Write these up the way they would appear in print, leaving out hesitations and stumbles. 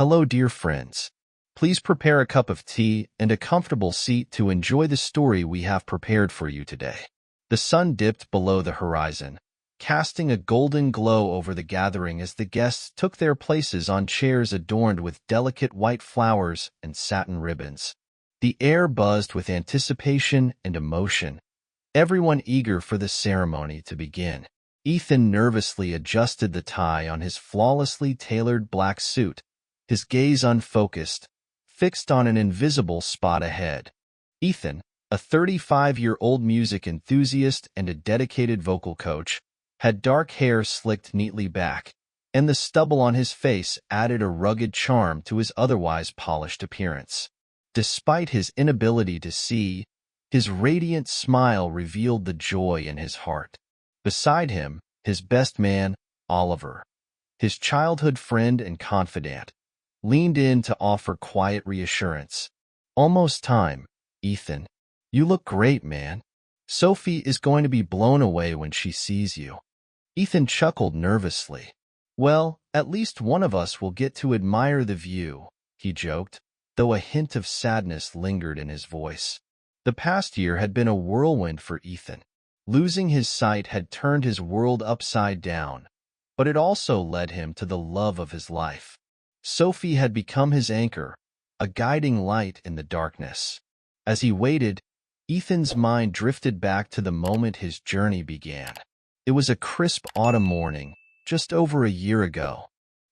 Hello, dear friends. Please prepare a cup of tea and a comfortable seat to enjoy the story we have prepared for you today. The sun dipped below the horizon, casting a golden glow over the gathering as the guests took their places on chairs adorned with delicate white flowers and satin ribbons. The air buzzed with anticipation and emotion, everyone eager for the ceremony to begin. Ethan nervously adjusted the tie on his flawlessly tailored black suit, his gaze unfocused, fixed on an invisible spot ahead. Ethan, a 35-year-old music enthusiast and a dedicated vocal coach, had dark hair slicked neatly back, and the stubble on his face added a rugged charm to his otherwise polished appearance. Despite his inability to see, his radiant smile revealed the joy in his heart. Beside him, his best man, Oliver, his childhood friend and confidant, leaned in to offer quiet reassurance. "Almost time, Ethan. You look great, man. Sophie is going to be blown away when she sees you." Ethan chuckled nervously. "Well, at least one of us will get to admire the view," he joked, though a hint of sadness lingered in his voice. The past year had been a whirlwind for Ethan. Losing his sight had turned his world upside down, but it also led him to the love of his life. Sophie had become his anchor, a guiding light in the darkness. As he waited, Ethan's mind drifted back to the moment his journey began. It was a crisp autumn morning, just over a year ago.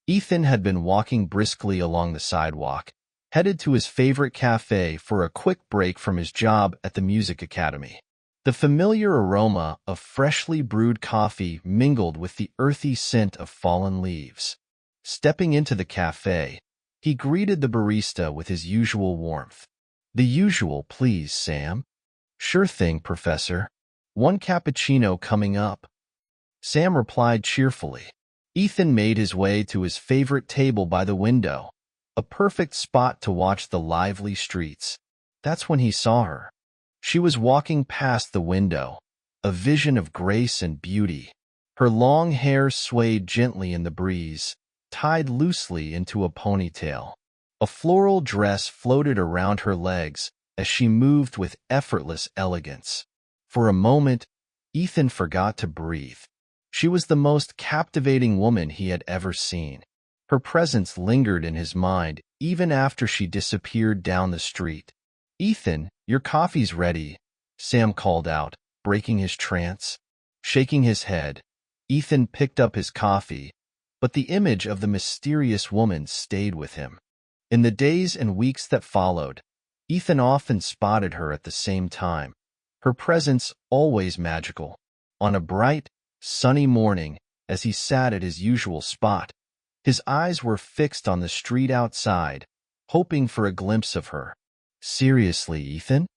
Ethan had been walking briskly along the sidewalk, headed to his favorite cafe for a quick break from his job at the music academy. The familiar aroma of freshly brewed coffee mingled with the earthy scent of fallen leaves. Stepping into the cafe, he greeted the barista with his usual warmth. "The usual, please, Sam." "Sure thing, Professor. One cappuccino coming up." Sam replied cheerfully. Ethan made his way to his favorite table by the window, a perfect spot to watch the lively streets. That's when he saw her. She was walking past the window, a vision of grace and beauty. Her long hair swayed gently in the breeze, tied loosely into a ponytail. A floral dress floated around her legs as she moved with effortless elegance. For a moment, Ethan forgot to breathe. She was the most captivating woman he had ever seen. Her presence lingered in his mind even after she disappeared down the street. "Ethan, your coffee's ready," Sam called out, breaking his trance. Shaking his head, Ethan picked up his coffee, but the image of the mysterious woman stayed with him. In the days and weeks that followed, Ethan often spotted her at the same time, her presence always magical. On a bright, sunny morning, as he sat at his usual spot, his eyes were fixed on the street outside, hoping for a glimpse of her. "Seriously, Ethan?"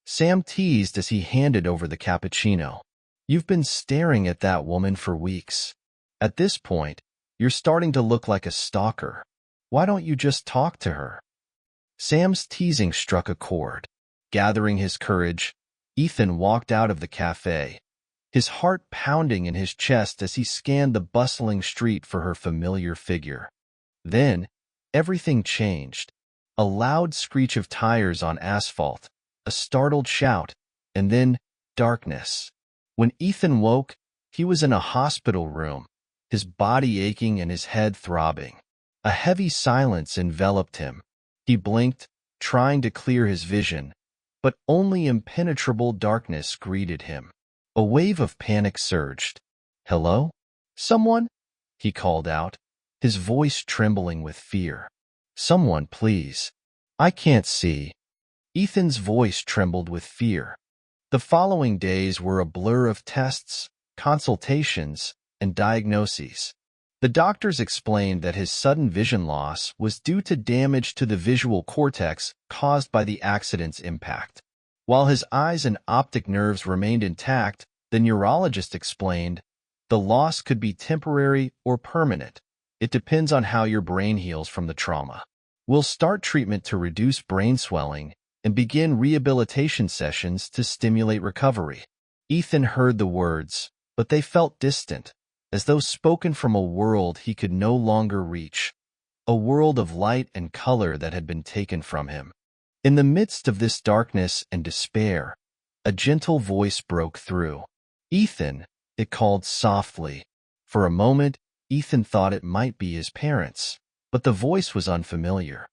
Sam teased as he handed over the cappuccino. "You've been staring at that woman for weeks. At this point, you're starting to look like a stalker. Why don't you just talk to her?" Sam's teasing struck a chord. Gathering his courage, Ethan walked out of the cafe, his heart pounding in his chest as he scanned the bustling street for her familiar figure. Then, everything changed. A loud screech of tires on asphalt, a startled shout, and then darkness. When Ethan woke, he was in a hospital room, his body aching and his head throbbing. A heavy silence enveloped him. He blinked, trying to clear his vision, but only impenetrable darkness greeted him. A wave of panic surged. "Hello? Someone?" he called out, his voice trembling with fear. "Someone, please. I can't see." Ethan's voice trembled with fear. The following days were a blur of tests, consultations, and diagnoses. The doctors explained that his sudden vision loss was due to damage to the visual cortex caused by the accident's impact. While his eyes and optic nerves remained intact, the neurologist explained, the loss could be temporary or permanent. It depends on how your brain heals from the trauma. We'll start treatment to reduce brain swelling and begin rehabilitation sessions to stimulate recovery. Ethan heard the words, but they felt distant, as though spoken from a world he could no longer reach. a world of light and color that had been taken from him. In the midst of this darkness and despair, a gentle voice broke through. "Ethan," it called softly. For a moment, Ethan thought it might be his parents, but the voice was unfamiliar.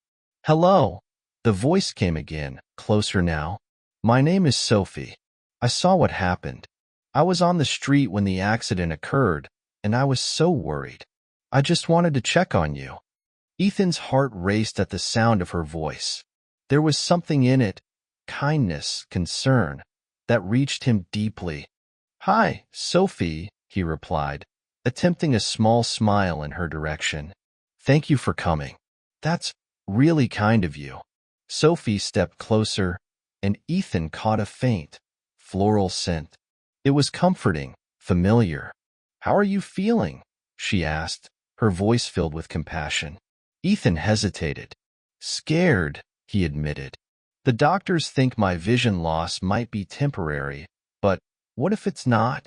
"Hello." The voice came again, closer now. "My name is Sophie. I saw what happened. I was on the street when the accident occurred, and I was so worried. I just wanted to check on you." Ethan's heart raced at the sound of her voice. There was something in it, kindness, concern, that reached him deeply. "Hi, Sophie," he replied, attempting a small smile in her direction. "Thank you for coming. That's really kind of you." Sophie stepped closer, and Ethan caught a faint, floral scent. It was comforting, familiar. "How are you feeling?" she asked, her voice filled with compassion. Ethan hesitated. "Scared," he admitted. "The doctors think my vision loss might be temporary, but what if it's not?"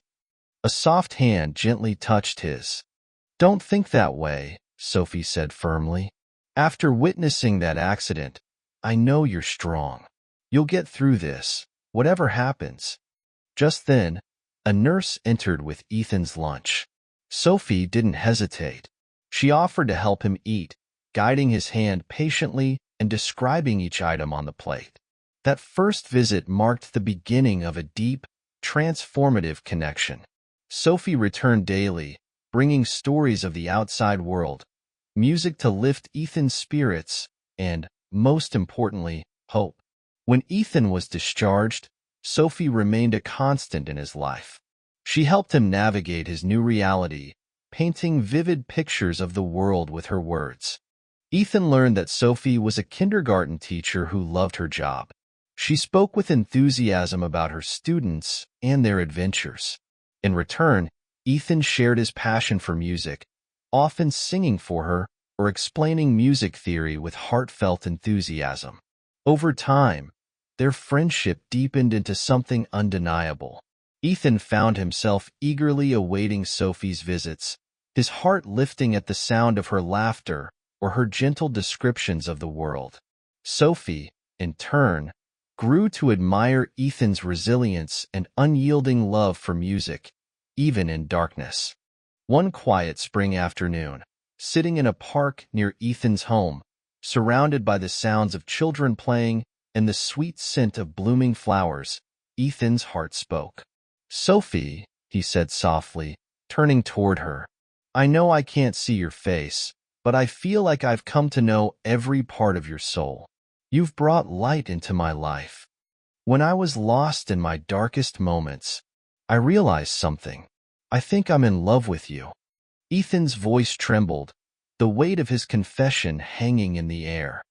A soft hand gently touched his. "Don't think that way," Sophie said firmly. "After witnessing that accident, I know you're strong. You'll get through this, whatever happens." Just then, a nurse entered with Ethan's lunch. Sophie didn't hesitate. She offered to help him eat, guiding his hand patiently and describing each item on the plate. That first visit marked the beginning of a deep, transformative connection. Sophie returned daily, bringing stories of the outside world, music to lift Ethan's spirits, and, most importantly, hope. When Ethan was discharged, Sophie remained a constant in his life. She helped him navigate his new reality, painting vivid pictures of the world with her words. Ethan learned that Sophie was a kindergarten teacher who loved her job. She spoke with enthusiasm about her students and their adventures. In return, Ethan shared his passion for music, often singing for her or explaining music theory with heartfelt enthusiasm. Over time, their friendship deepened into something undeniable. Ethan found himself eagerly awaiting Sophie's visits, his heart lifting at the sound of her laughter or her gentle descriptions of the world. Sophie, in turn, grew to admire Ethan's resilience and unyielding love for music, even in darkness. One quiet spring afternoon, sitting in a park near Ethan's home, surrounded by the sounds of children playing and the sweet scent of blooming flowers, Ethan's heart spoke. "Sophie," he said softly, turning toward her, "I know I can't see your face, but I feel like I've come to know every part of your soul. You've brought light into my life. When I was lost in my darkest moments, I realized something. I think I'm in love with you." Ethan's voice trembled, the weight of his confession hanging in the air.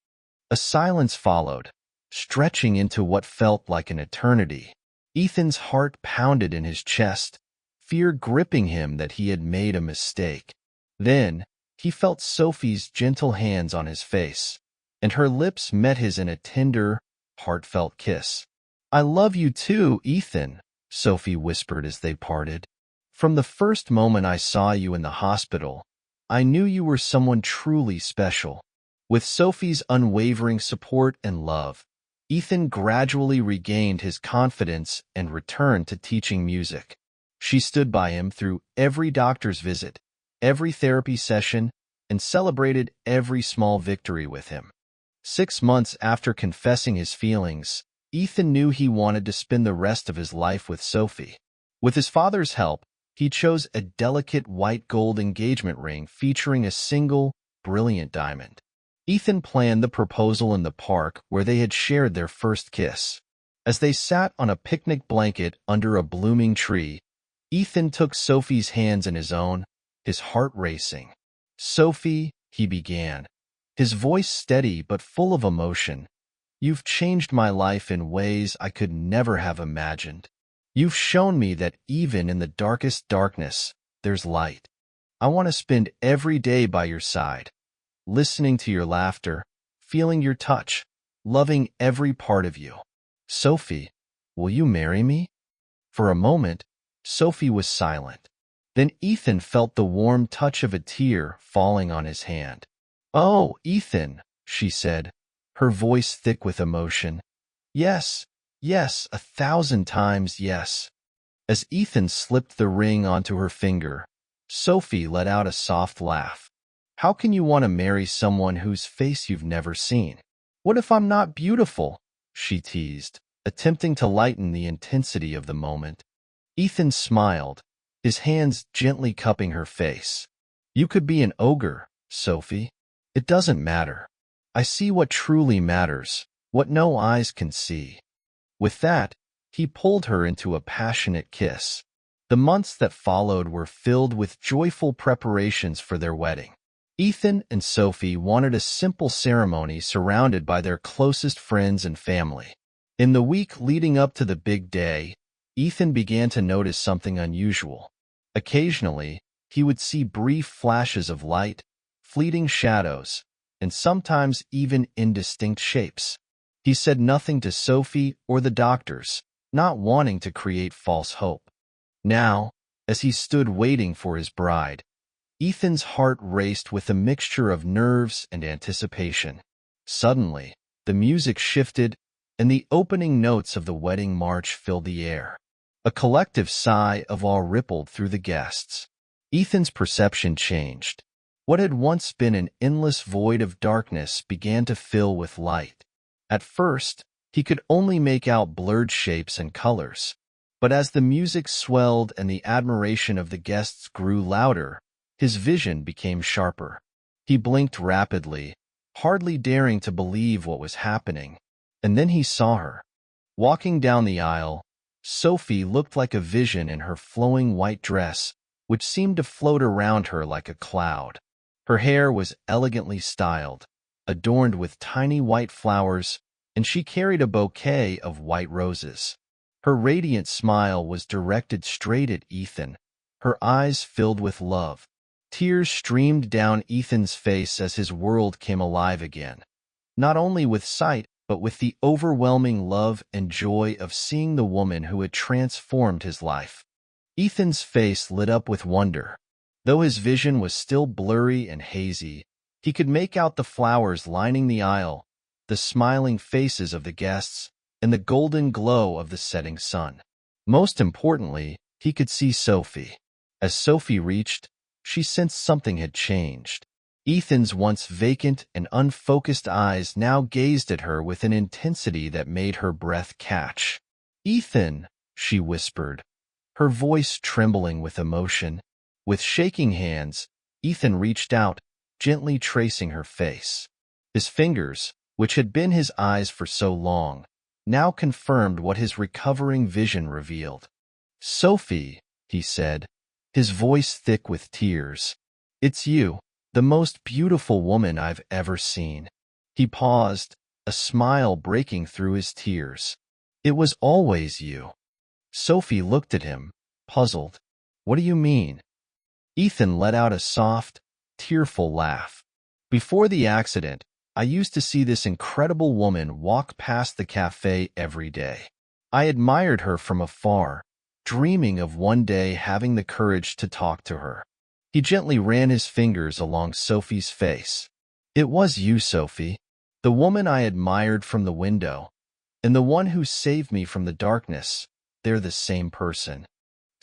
A silence followed, stretching into what felt like an eternity. Ethan's heart pounded in his chest, fear gripping him that he had made a mistake. Then, he felt Sophie's gentle hands on his face, and her lips met his in a tender, heartfelt kiss. "I love you too, Ethan," Sophie whispered as they parted. "From the first moment I saw you in the hospital, I knew you were someone truly special." With Sophie's unwavering support and love, Ethan gradually regained his confidence and returned to teaching music. She stood by him through every doctor's visit, every therapy session, and celebrated every small victory with him. 6 months after confessing his feelings, Ethan knew he wanted to spend the rest of his life with Sophie. With his father's help, he chose a delicate white gold engagement ring featuring a single, brilliant diamond. Ethan planned the proposal in the park where they had shared their first kiss. As they sat on a picnic blanket under a blooming tree, Ethan took Sophie's hands in his own, his heart racing. "Sophie," he began, his voice steady but full of emotion, "you've changed my life in ways I could never have imagined. You've shown me that even in the darkest darkness, there's light. I want to spend every day by your side, listening to your laughter, feeling your touch, loving every part of you. Sophie, will you marry me?" For a moment, Sophie was silent. Then Ethan felt the warm touch of a tear falling on his hand. "Oh, Ethan," she said, her voice thick with emotion. "Yes, yes, 1,000 times yes." As Ethan slipped the ring onto her finger, Sophie let out a soft laugh. "How can you want to marry someone whose face you've never seen? What if I'm not beautiful?" she teased, attempting to lighten the intensity of the moment. Ethan smiled, his hands gently cupping her face. "You could be an ogre, Sophie. It doesn't matter. I see what truly matters, what no eyes can see." With that, he pulled her into a passionate kiss. The months that followed were filled with joyful preparations for their wedding. Ethan and Sophie wanted a simple ceremony surrounded by their closest friends and family. In the week leading up to the big day, Ethan began to notice something unusual. Occasionally, he would see brief flashes of light, fleeting shadows, and sometimes even indistinct shapes. He said nothing to Sophie or the doctors, not wanting to create false hope. Now, as he stood waiting for his bride, Ethan's heart raced with a mixture of nerves and anticipation. Suddenly, the music shifted, and the opening notes of the wedding march filled the air. A collective sigh of awe rippled through the guests. Ethan's perception changed. What had once been an endless void of darkness began to fill with light. At first, he could only make out blurred shapes and colors. But as the music swelled and the admiration of the guests grew louder, his vision became sharper. He blinked rapidly, hardly daring to believe what was happening. And then he saw her. Walking down the aisle, Sophie looked like a vision in her flowing white dress, which seemed to float around her like a cloud. Her hair was elegantly styled, adorned with tiny white flowers, and she carried a bouquet of white roses. Her radiant smile was directed straight at Ethan, her eyes filled with love. Tears streamed down Ethan's face as his world came alive again, not only with sight, but with the overwhelming love and joy of seeing the woman who had transformed his life. Ethan's face lit up with wonder. Though his vision was still blurry and hazy, he could make out the flowers lining the aisle, the smiling faces of the guests, and the golden glow of the setting sun. Most importantly, he could see Sophie. As Sophie reached, she sensed something had changed. Ethan's once vacant and unfocused eyes now gazed at her with an intensity that made her breath catch. "Ethan," she whispered, her voice trembling with emotion. With shaking hands, Ethan reached out, gently tracing her face. His fingers, which had been his eyes for so long, now confirmed what his recovering vision revealed. "Sophie," he said, his voice thick with tears. "It's you, the most beautiful woman I've ever seen." He paused, a smile breaking through his tears. "It was always you." Sophie looked at him, puzzled. "What do you mean?" Ethan let out a soft, tearful laugh. "Before the accident, I used to see this incredible woman walk past the cafe every day. I admired her from afar, dreaming of one day having the courage to talk to her." He gently ran his fingers along Sophie's face. "It was you, Sophie, the woman I admired from the window, and the one who saved me from the darkness. They're the same person."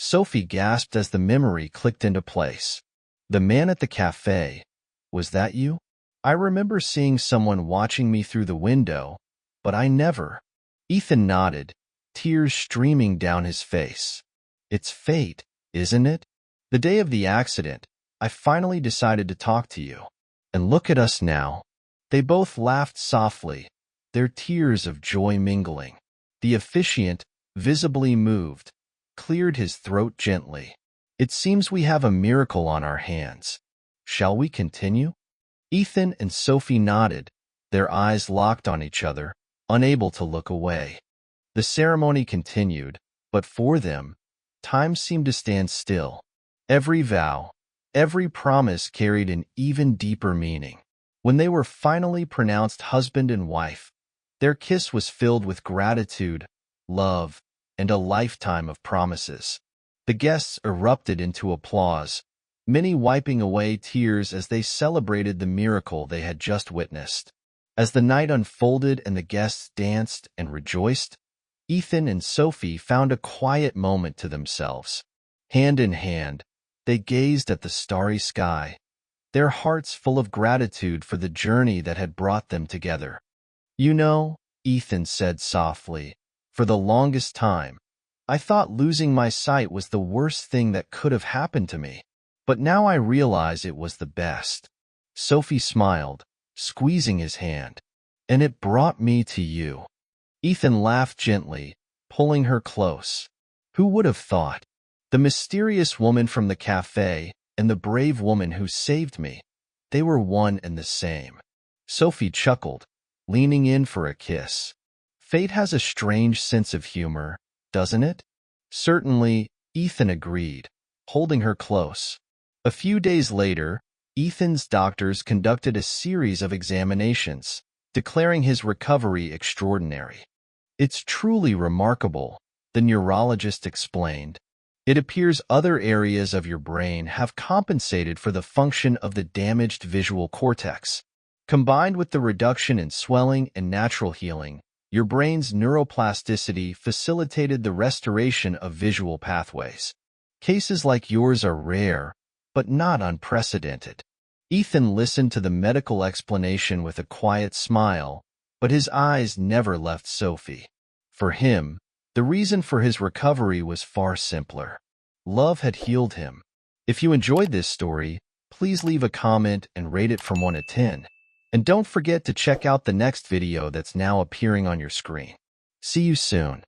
Sophie gasped as the memory clicked into place. "The man at the cafe, was that you? I remember seeing someone watching me through the window, but I never." Ethan nodded, tears streaming down his face. "It's fate, isn't it? The day of the accident, I finally decided to talk to you. And look at us now." They both laughed softly, their tears of joy mingling. The officiant, visibly moved, cleared his throat gently. "It seems we have a miracle on our hands. Shall we continue?" Ethan and Sophie nodded, their eyes locked on each other, unable to look away. The ceremony continued, but for them, time seemed to stand still. Every vow, every promise carried an even deeper meaning. When they were finally pronounced husband and wife, their kiss was filled with gratitude, love, and a lifetime of promises. The guests erupted into applause, many wiping away tears as they celebrated the miracle they had just witnessed. As the night unfolded and the guests danced and rejoiced, Ethan and Sophie found a quiet moment to themselves. Hand in hand, they gazed at the starry sky, their hearts full of gratitude for the journey that had brought them together. "You know," Ethan said softly, "for the longest time, I thought losing my sight was the worst thing that could have happened to me. But now I realize it was the best." Sophie smiled, squeezing his hand. "And it brought me to you." Ethan laughed gently, pulling her close. Who would have thought? The mysterious woman from the cafe and the brave woman who saved me, they were one and the same. Sophie chuckled, leaning in for a kiss. Fate has a strange sense of humor, doesn't it? Certainly, Ethan agreed, holding her close. A few days later, Ethan's doctors conducted a series of examinations, declaring his recovery extraordinary. "It's truly remarkable," the neurologist explained. "It appears other areas of your brain have compensated for the function of the damaged visual cortex. Combined with the reduction in swelling and natural healing, your brain's neuroplasticity facilitated the restoration of visual pathways. Cases like yours are rare, but not unprecedented." Ethan listened to the medical explanation with a quiet smile, but his eyes never left Sophie. For him, the reason for his recovery was far simpler. Love had healed him. If you enjoyed this story, please leave a comment and rate it from 1 to 10. And don't forget to check out the next video that's now appearing on your screen. See you soon.